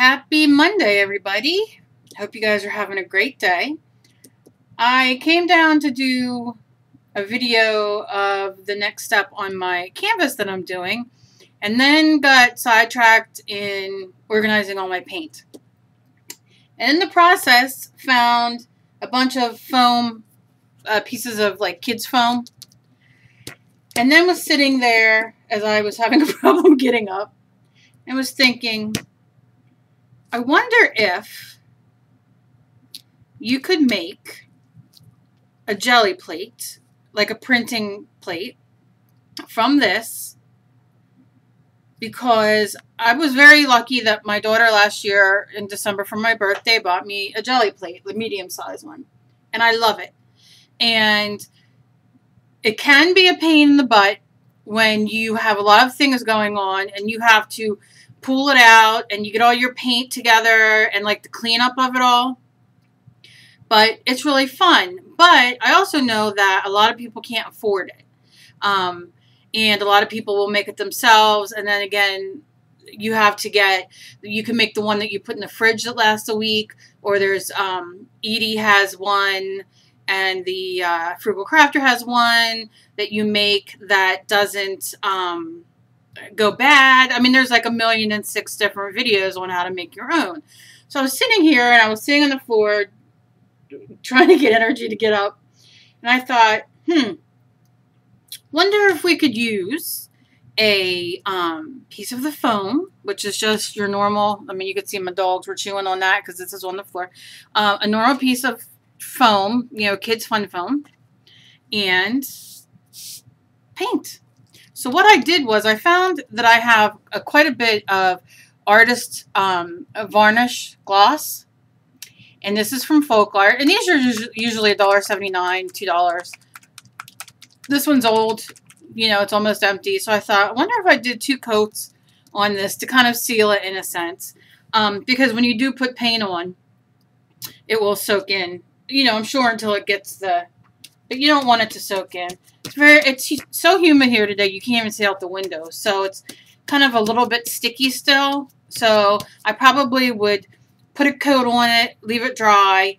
Happy Monday, everybody. Hope you guys are having a great day. I came down to do a video of the next step on my canvas that I'm doing, and then got sidetracked in organizing all my paint. And in the process, found a bunch of foam, pieces of like kids foam, and then was sitting there as I was having a problem getting up and was thinking, I wonder if you could make a jelly plate, like a printing plate, from this, because I was very lucky that my daughter last year in December for my birthday bought me a jelly plate, the medium-sized one, and I love it. And it can be a pain in the butt when you have a lot of things going on and you have to pull it out and you get all your paint together and like the cleanup of it all. But it's really fun. But I also know that a lot of people can't afford it. And a lot of people will make it themselves. And then again, you have to get, you can make the one that you put in the fridge that lasts a week. Or there's, Edie has one, and the Frugal Crafter has one that you make that doesn't go bad. I mean, there's like 1,000,006 different videos on how to make your own. So I was sitting here and I was sitting on the floor trying to get energy to get up. And I thought, wonder if we could use a piece of the foam, which is just your normal, I mean, you could see my dogs were chewing on that because this is on the floor. A normal piece of foam, you know, kids fun foam, and paint. So what I did was I found that I have quite a bit of artist varnish gloss. And this is from Faux, and these are usually $1.79, $2. This one's old, you know, it's almost empty. So I thought, I wonder if I did 2 coats on this to kind of seal it in a sense. Because when you do put paint on, it will soak in, you know, I'm sure until it gets but you don't want it to soak in. It's so humid here today, you can't even see out the window. So it's kind of a little bit sticky still. So I probably would put a coat on it, leave it dry,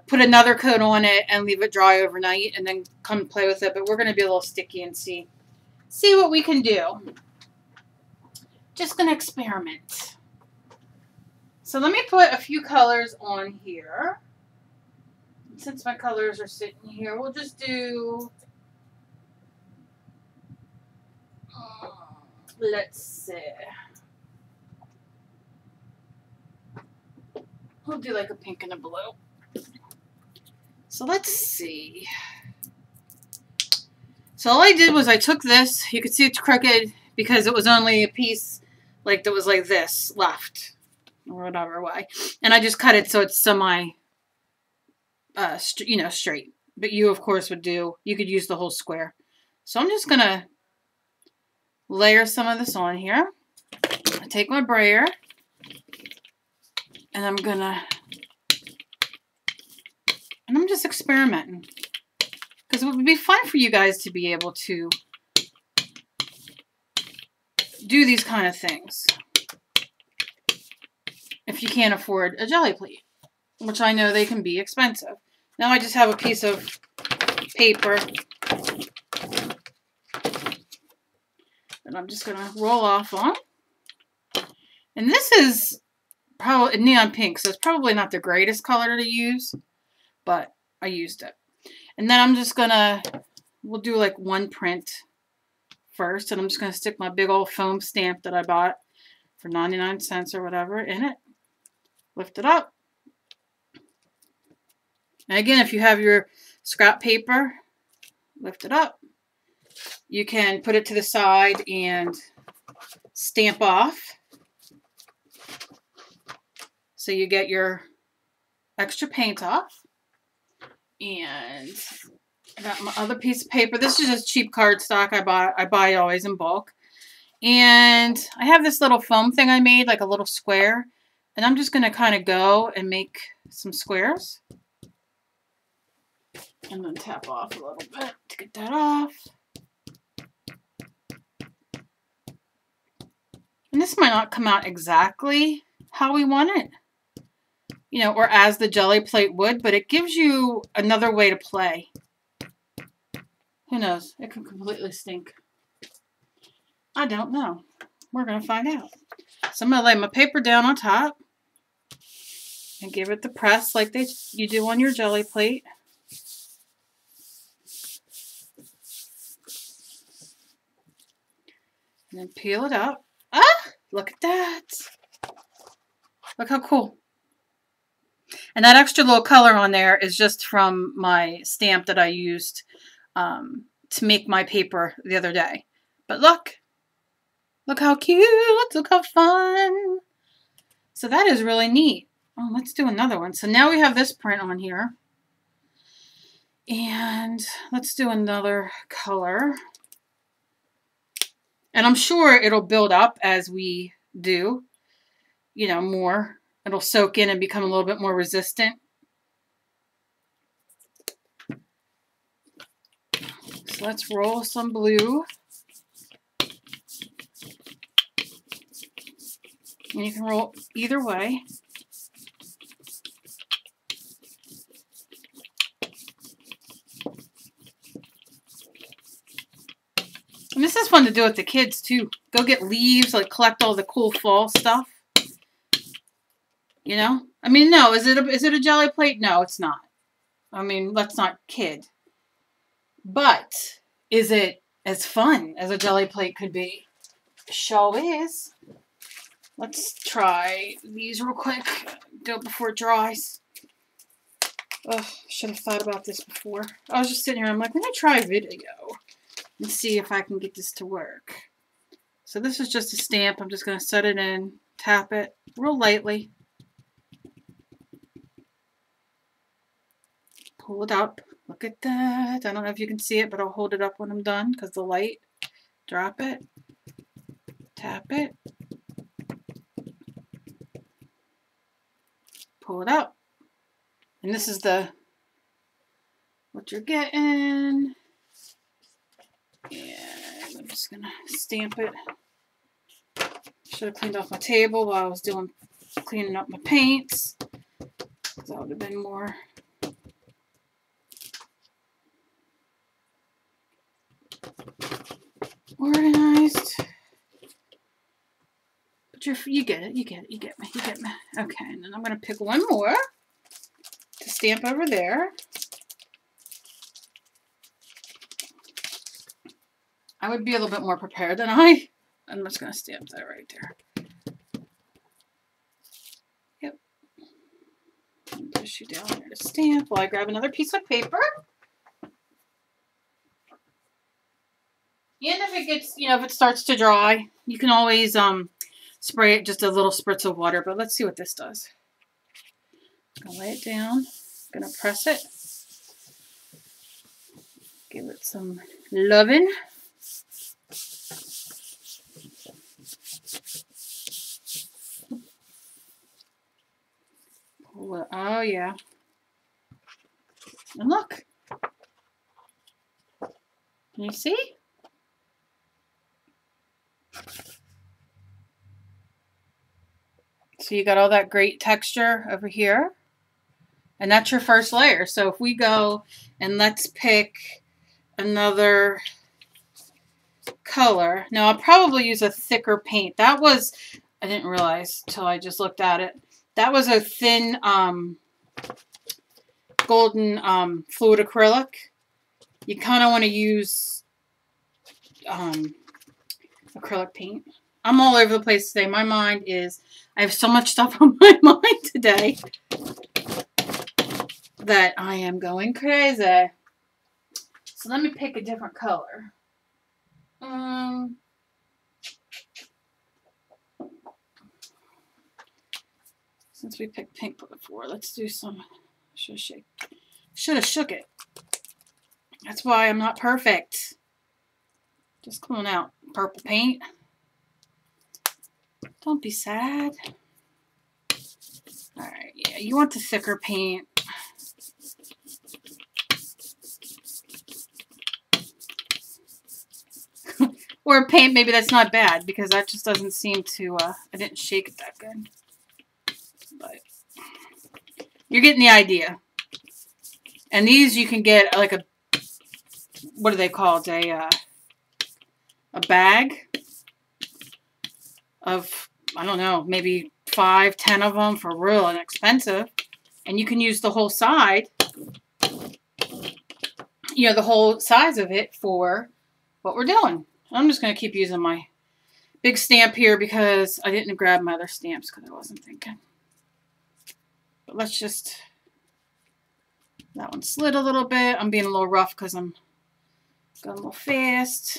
put another coat on it, and leave it dry overnight, and then come play with it. But we're going to be a little sticky and see what we can do. Just going to experiment. So let me put a few colors on here. Since my colors are sitting here, we'll just do, let's see. We'll do like a pink and a blue. So let's see. So all I did was I took this. You can see it's crooked because it was only a piece like that was like this left or whatever way. And I just cut it so it's semi, you know, straight. But you, of course, you could use the whole square. So I'm just going to layer some of this on here. I take my brayer. And I'm just experimenting. Because it would be fun for you guys to be able to do these kind of things. If you can't afford a jelly plate. Which I know they can be expensive. Now I just have a piece of paper. That I'm just going to roll off on. And this is probably neon pink, so it's probably not the greatest color to use, but I used it. And then I'm just gonna, we'll do like one print first, and I'm just gonna stick my big old foam stamp that I bought for 99 cents or whatever in it. Lift it up. And again, if you have your scrap paper, lift it up. You can put it to the side and stamp off. So you get your extra paint off. And I got my other piece of paper. This is just cheap cardstock I buy always in bulk. And I have this little foam thing I made, like a little square. And I'm just going to kind of go and make some squares. And then tap off a little bit to get that off. And this might not come out exactly how we want it. You know, or as the jelly plate would, but it gives you another way to play. Who knows? It could completely stink. I don't know. We're going to find out. So I'm going to lay my paper down on top and give it the press like you do on your jelly plate. And then peel it up. Ah! Look at that. Look how cool. And that extra little color on there is just from my stamp that I used to make my paper the other day. But look. Look how cute. Look how fun. So that is really neat. Oh, let's do another one. So now we have this print on here. And let's do another color. And I'm sure it'll build up as we do, you know, more. It'll soak in and become a little bit more resistant. So let's roll some blue. And you can roll either way. And this is fun to do with the kids too. Go get leaves, like collect all the cool fall stuff. You know? I mean, no, is it a jelly plate? No, it's not. I mean, let's not kid. But is it as fun as a jelly plate could be? Sure is. Let's try these real quick. Do it before it dries. Ugh, should have thought about this before. I was just sitting here. I'm like, let me try a video and see if I can get this to work. So this is just a stamp. I'm just going to set it in, tap it real lightly. Pull it up. Look at that. I don't know if you can see it, but I'll hold it up when I'm done because the light. Drop it. Tap it. Pull it out. And this is what you're getting. And I'm just going to stamp it. Should have cleaned off my table while I was cleaning up my paints. That would have been more. Organized. But you get it. You get it. You get me. You get me. Okay, and then I'm going to pick one more to stamp over there. I would be a little bit more prepared than I'm just going to stamp that right there. Yep. Push you down there to stamp while I grab another piece of paper. And if it gets, you know, if it starts to dry, you can always spray it just a little spritz of water. But let's see what this does. I'm going to lay it down. I'm going to press it. Give it some loving. Oh, yeah. And look. Can you see? So you got all that great texture over here. And that's your first layer. So if we go and let's pick another color. Now I'll probably use a thicker paint. That was, I didn't realize till I just looked at it. That was a thin golden fluid acrylic. You kind of want to use acrylic paint. I'm all over the place today. My mind is, I have so much stuff on my mind today that I am going crazy. So let me pick a different color. Since we picked pink before, let's do some. Should have shook it. That's why I'm not perfect. Just clean out purple paint. Don't be sad. Alright, yeah, you want the thicker paint. Or paint, maybe that's not bad, because that just doesn't seem to, I didn't shake it that good. but you're getting the idea. And these you can get like a, what are they called? A bag of, I don't know, maybe 5, 10 of them for real inexpensive. And you can use the whole side, you know, the whole size of it for what we're doing. I'm just going to keep using my big stamp here because I didn't grab my other stamps because I wasn't thinking. But let's just, that one slid a little bit. I'm being a little rough because I'm going a little fast.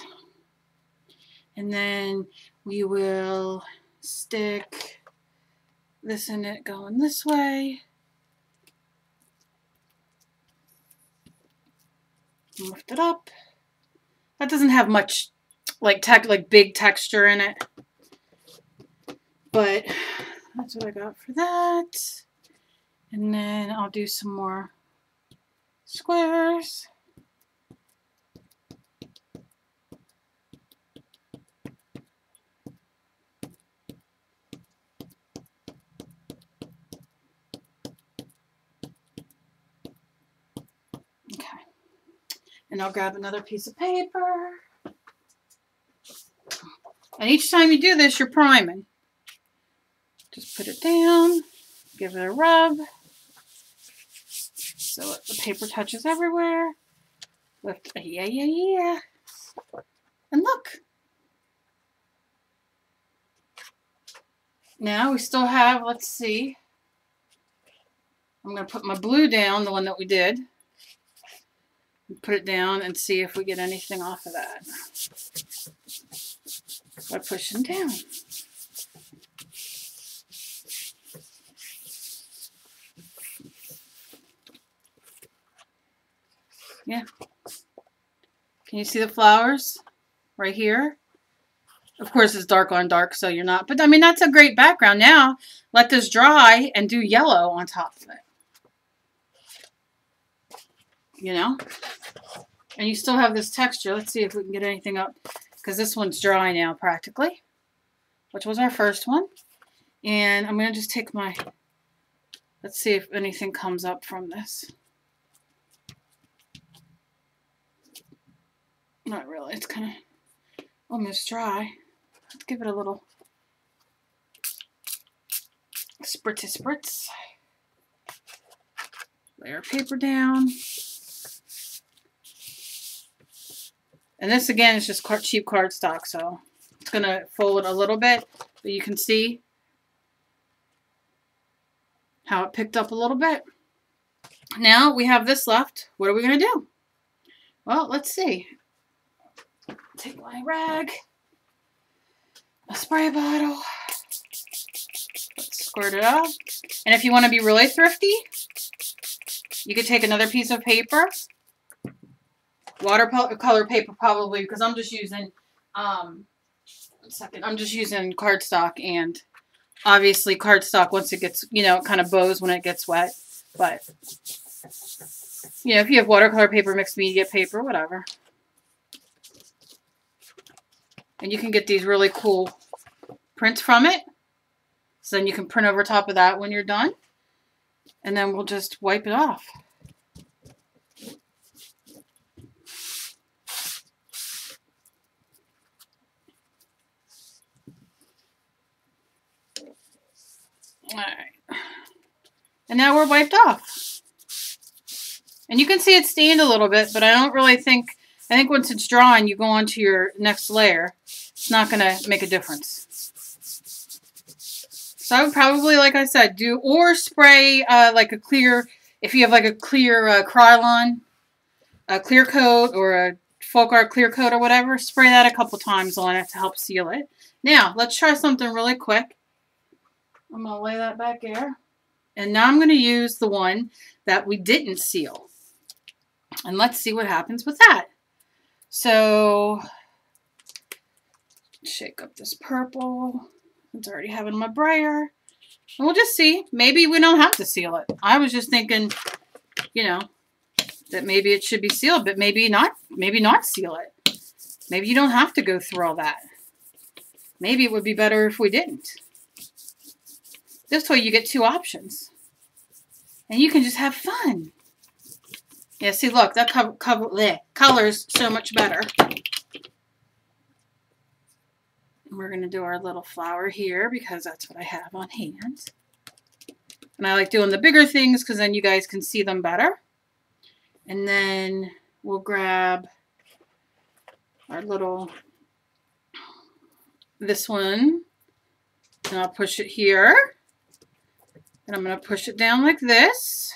And then we will stick this in it going this way. Lift it up. That doesn't have much like big texture in it. But that's what I got for that. And then I'll do some more squares. Okay. And I'll grab another piece of paper. And each time you do this, you're priming. Just put it down, give it a rub, so the paper touches everywhere. Lift, yeah. And look. Now we still have, let's see. I'm going to put my blue down, the one that we did. Put it down and see if we get anything off of that. By pushing down. Yeah. Can you see the flowers right here? Of course, it's dark on dark, so you're not. But, I mean, that's a great background. Now, let this dry and do yellow on top of it. You know? And you still have this texture. Let's see if we can get anything up. Because this one's dry now, practically. Which was our first one. And I'm going to just take my... Let's see if anything comes up from this. Not really. It's kind of almost dry. Let's give it a little spritz. Lay our paper down. And this again is just cheap cardstock, so it's going to fold a little bit, but you can see how it picked up a little bit. Now we have this left. What are we going to do? Well, let's see. Take my rag, a spray bottle, let's squirt it up. And if you want to be really thrifty, you could take another piece of paper, watercolor paper probably, because I'm just using, I'm just using cardstock, and obviously cardstock, once it gets, you know, it kind of bows when it gets wet. But, you know, if you have watercolor paper, mixed media paper, whatever. And you can get these really cool prints from it. So then you can print over top of that when you're done. And then we'll just wipe it off. Alright. And now we're wiped off. And you can see it stained a little bit, but I don't really think... I think once it's dry and you go on to your next layer, it's not going to make a difference. So I would probably, like I said, do or spray like a clear, if you have like a clear Krylon, a clear coat or a Folk Art clear coat or whatever, spray that a couple times on it to help seal it. Now, let's try something really quick. I'm going to lay that back there. And now I'm going to use the one that we didn't seal. And let's see what happens with that. So, shake up this purple. It's already having my brayer. And we'll just see. Maybe we don't have to seal it. I was just thinking, you know, that maybe it should be sealed, but maybe not seal it. Maybe you don't have to go through all that. Maybe it would be better if we didn't. This way you get 2 options. And you can just have fun. Yeah, see, look, that color's so much better. And we're going to do our little flower here because that's what I have on hand. And I like doing the bigger things because then you guys can see them better. And then we'll grab our little, this one, and I'll push it here. And I'm going to push it down like this.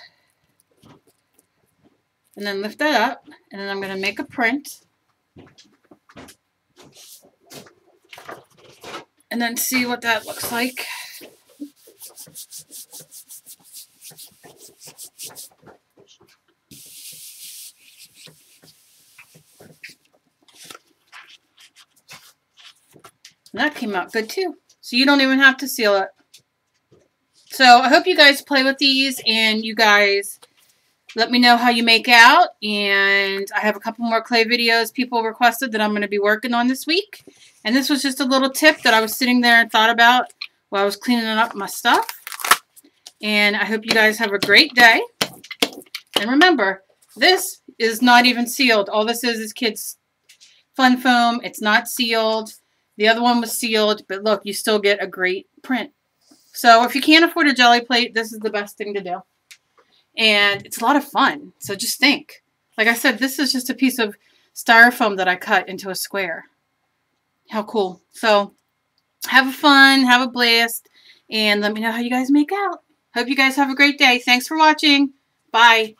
And then lift that up. And then I'm going to make a print. And then see what that looks like. And that came out good too. So you don't even have to seal it. So I hope you guys play with these and you guys let me know how you make out. And I have a couple more clay videos people requested that I'm going to be working on this week. And this was just a little tip that I was sitting there and thought about while I was cleaning up my stuff. And I hope you guys have a great day. And remember, this is not even sealed. All this is kids' fun foam. It's not sealed. The other one was sealed, but look, you still get a great print. So if you can't afford a jelly plate, this is the best thing to do. And it's a lot of fun. So just think. Like I said, this is just a piece of styrofoam that I cut into a square. How cool. So have fun, have a blast, and let me know how you guys make out. Hope you guys have a great day. Thanks for watching. Bye.